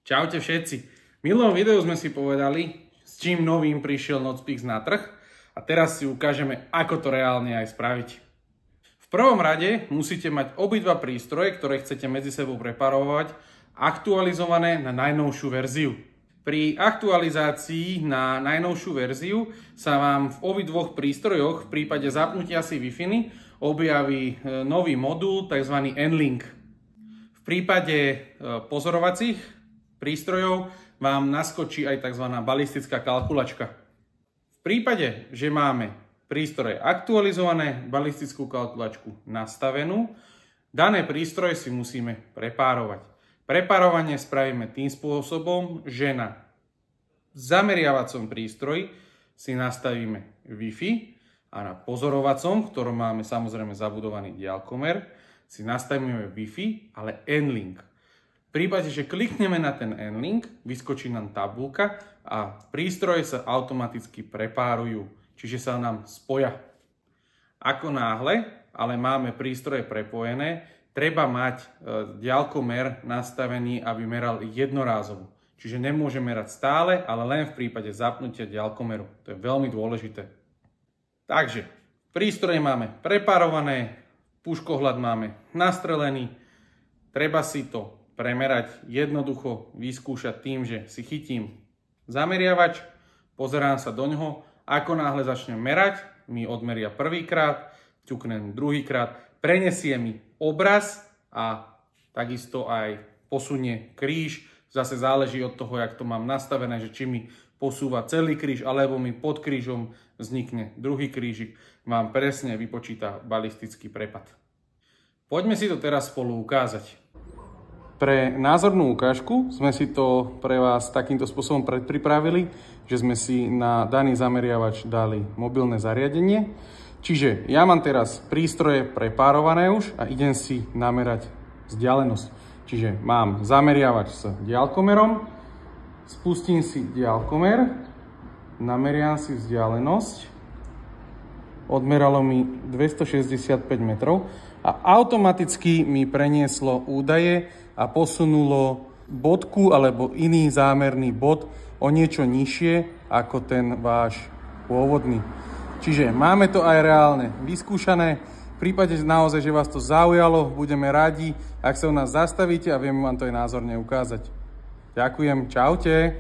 Čaute všetci. V minulom videu sme si povedali, s čím novým prišiel Notepix na trh a teraz si ukážeme, ako to reálne aj spraviť. V prvom rade musíte mať obidva prístroje, ktoré chcete medzi sebou preparovať, aktualizované na najnovšiu verziu. Pri aktualizácii na najnovšiu verziu sa vám v obidvoch prístrojoch v prípade zapnutia si Wi-Fi objaví nový modul, tzv. N-Link. V prípade pozorovacích prístrojov vám naskočí aj tzv. Balistická kalkulačka. V prípade, že máme prístroje aktualizované, balistickú kalkulačku nastavenú, dané prístroje si musíme prepárovať. Prepárovanie spravíme tým spôsobom, že na zameriavacom prístroji si nastavíme Wi-Fi a na pozorovacom, v ktorom máme samozrejme zabudovaný diaľkomer, si nastavíme Wi-Fi, ale N-Link. V prípade, že klikneme na ten N-Link, vyskočí nám tabuľka a prístroje sa automaticky prepárujú, čiže sa nám spoja. Ako náhle ale máme prístroje prepojené, treba mať diaľkomer nastavený, aby meral jednorázovo. Čiže nemôže merať stále, ale len v prípade zapnutia diaľkomeru. To je veľmi dôležité. Takže prístroje máme prepárované, puškohľad máme nastrelený. Treba si to premerať jednoducho, vyskúšať tým, že si chytím zameriavač, pozerám sa do ňoho. Ako náhle začnem merať, mi odmeria prvýkrát, ťuknem druhýkrát, prenesie mi obraz a takisto aj posunie kríž. Zase záleží od toho, jak to mám nastavené, že či mi posúva celý kríž, alebo mi pod krížom vznikne druhý krížik. Vám presne vypočíta balistický prepad. Poďme si to teraz spolu ukázať. Pre názornú ukážku sme si to pre vás takýmto spôsobom predpripravili, že sme si na daný zameriavač dali mobilné zariadenie. Čiže ja mám teraz prístroje prepárované už a idem si namerať vzdialenosť. Čiže mám zameriavač s diaľkomerom, spustím si diaľkomer, nameriam si vzdialenosť, odmeralo mi 265 metrov a automaticky mi prenieslo údaje a posunulo bodku alebo iný zámerný bod o niečo nižšie ako ten váš pôvodný. Čiže máme to aj reálne vyskúšané. V prípade naozaj, že vás to zaujalo, budeme radi, ak sa u nás zastavíte a vieme vám to aj názorne ukázať. Ďakujem, čaute.